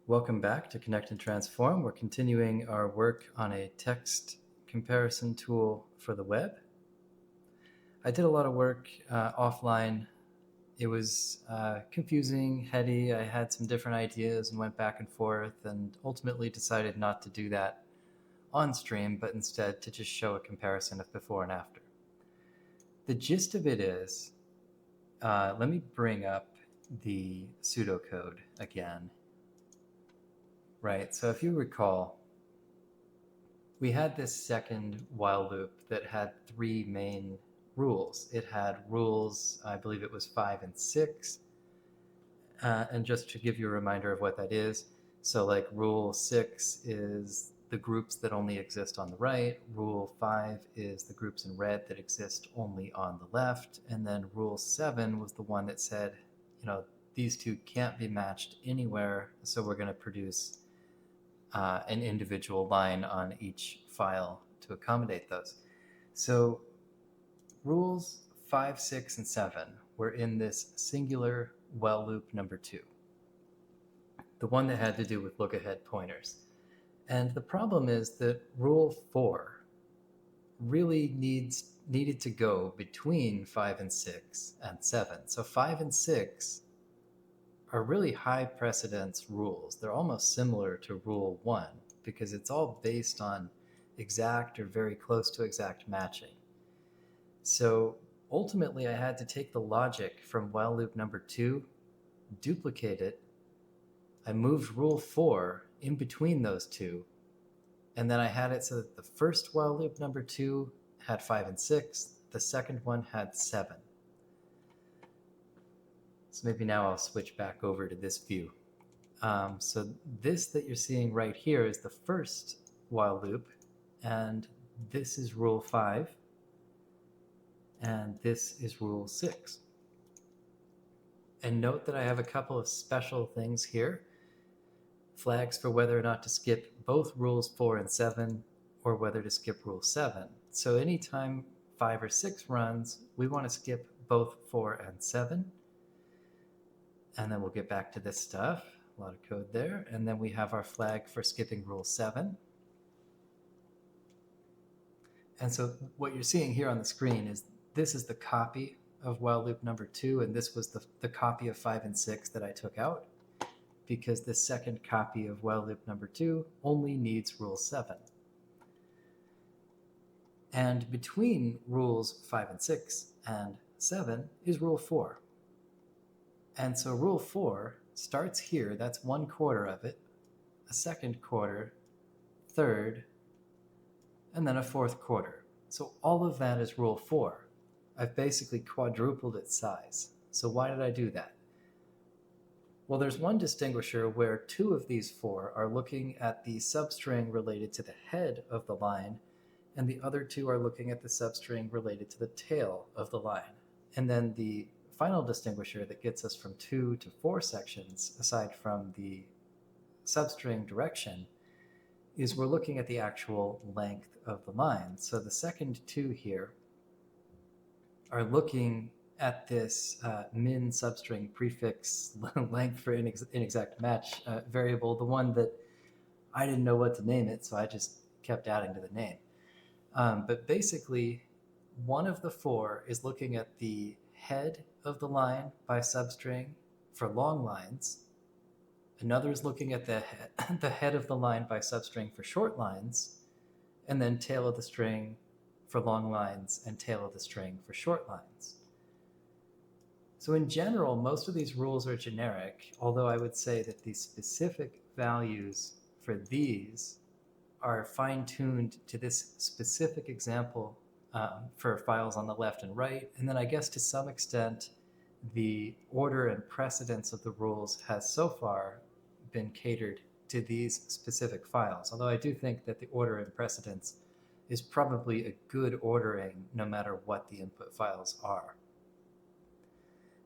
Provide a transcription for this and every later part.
Welcome back to Connect and Transform. We're continuing our work on a text comparison tool for the web. I did a lot of work offline. It was confusing, heady. I had some different ideas and went back and forth and ultimately decided not to do that on stream, but instead to just show a comparison of before and after. The gist of it is, let me bring up the pseudocode again. Right, so if you recall, we had this second while loop that had three main rules. It had rules, I believe it was 5 and 6. And just to give you a reminder of what that is, so like rule 6 is the groups that only exist on the right. Rule 5 is the groups in red that exist only on the left. And then rule 7 was the one that said, these two can't be matched anywhere, so we're going to produce an individual line on each file to accommodate those. So rules 5, 6, and 7 were in this singular while loop number 2, the one that had to do with look-ahead pointers. And the problem is that rule 4 really needed to go between 5 and 6 and 7. So 5 and 6 are really high precedence rules. They're almost similar to rule 1 because it's all based on exact or very close to exact matching. So ultimately, I had to take the logic from while loop number 2, duplicate it. I moved rule 4 in between those two, and then I had it so that the first while loop number 2 had 5 and 6, the second one had 7. So maybe now I'll switch back over to this view. So this that you're seeing right here is the first while loop, and this is rule 5, and this is rule 6. And note that I have a couple of special things here, flags for whether or not to skip both rules 4 and 7, or whether to skip rule 7. So anytime 5 or 6 runs, we want to skip both 4 and 7. And then we'll get back to this stuff. A lot of code there. And then we have our flag for skipping rule 7. And so what you're seeing here on the screen is this is the copy of while loop number 2, and this was the copy of 5 and 6 that I took out, because the second copy of while loop number 2 only needs rule 7. And between rules 5 and 6 and 7 is rule 4. And so rule 4 starts here, that's 1/4 of it, a 2nd quarter, 3rd, and then a 4th quarter. So all of that is rule 4. I've basically quadrupled its size. So why did I do that? Well, there's one distinguisher where 2 of these 4 are looking at the substring related to the head of the line, and the other 2 are looking at the substring related to the tail of the line. And then the final distinguisher that gets us from 2 to 4 sections, aside from the substring direction, is we're looking at the actual length of the line. So the second 2 here are looking at this min substring prefix length for inexact match variable, the one that I didn't know what to name it, so I just kept adding to the name. But basically, one of the 4 is looking at the head of the line by substring for long lines. Another is looking at the head of the line by substring for short lines, and then tail of the string for long lines and tail of the string for short lines. So in general, most of these rules are generic, although I would say that the specific values for these are fine-tuned to this specific example for files on the left and right. And then I guess to some extent, the order and precedence of the rules has so far been catered to these specific files. Although I do think that the order and precedence is probably a good ordering no matter what the input files are.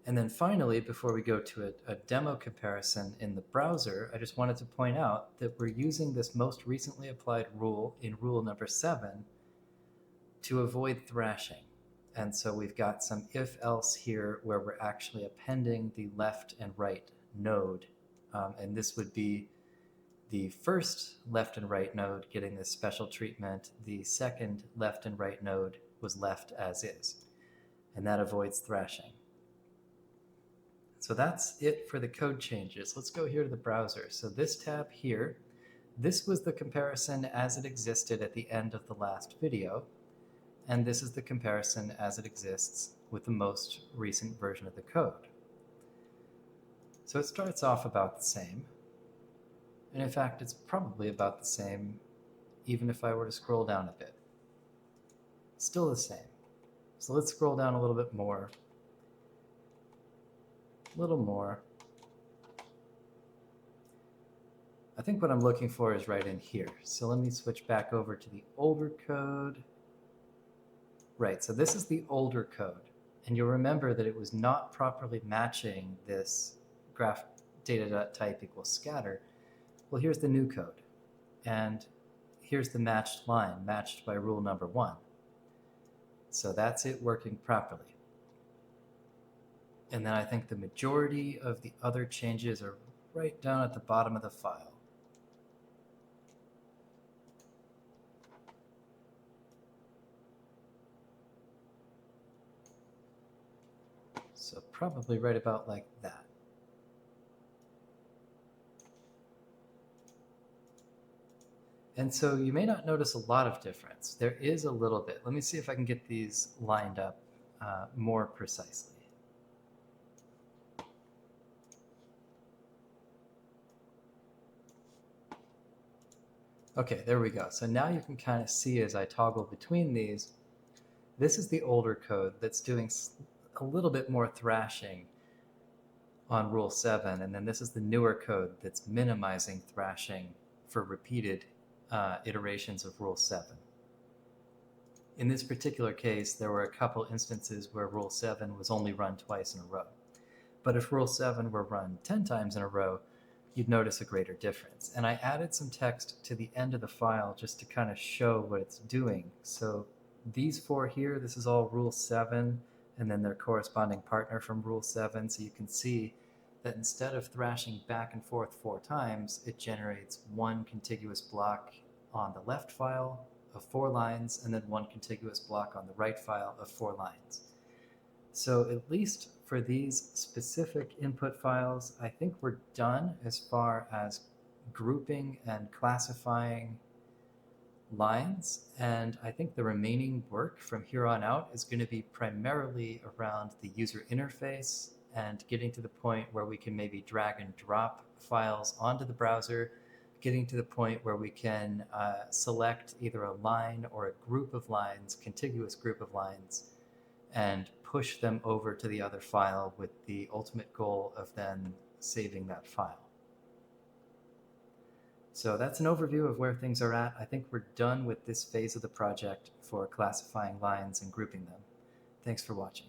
And then finally, before we go to a demo comparison in the browser, I just wanted to point out that we're using this most recently applied rule in rule number 7 to avoid thrashing. And so we've got some if-else here where we're actually appending the left and right node. And this would be the first left and right node getting this special treatment, the second left and right node was left as is, and that avoids thrashing. So that's it for the code changes. Let's go here to the browser. So this tab here, this was the comparison as it existed at the end of the last video, and this is the comparison as it exists with the most recent version of the code. So it starts off about the same. And in fact, it's probably about the same even if I were to scroll down a bit. Still the same. So let's scroll down a little bit more. A little more. I think what I'm looking for is right in here. So let me switch back over to the older code. Right, so this is the older code. And you'll remember that it was not properly matching this graph data.type equals scatter. Well, here's the new code. And here's the matched line, matched by rule number 1. So that's it working properly. And then I think the majority of the other changes are right down at the bottom of the file. So probably right about like that. And so you may not notice a lot of difference. There is a little bit. Let me see if I can get these lined up more precisely. Okay, there we go. So now you can kind of see as I toggle between these, this is the older code that's doing a little bit more thrashing on rule 7, and then this is the newer code that's minimizing thrashing for repeated iterations of rule 7. In this particular case, there were a couple instances where rule 7 was only run twice in a row. But if rule 7 were run 10 times in a row, you'd notice a greater difference. And I added some text to the end of the file just to kind of show what it's doing. So these 4 here, this is all rule 7, and then their corresponding partner from rule 7. So you can see that instead of thrashing back and forth 4 times, it generates one contiguous block on the left file of 4 lines, and then one contiguous block on the right file of 4 lines. So at least for these specific input files, I think we're done as far as grouping and classifying lines. And I think the remaining work from here on out is going to be primarily around the user interface and getting to the point where we can maybe drag and drop files onto the browser, getting to the point where we can select either a line or a group of lines, contiguous group of lines, and push them over to the other file with the ultimate goal of then saving that file. So that's an overview of where things are at. I think we're done with this phase of the project for classifying lines and grouping them. Thanks for watching.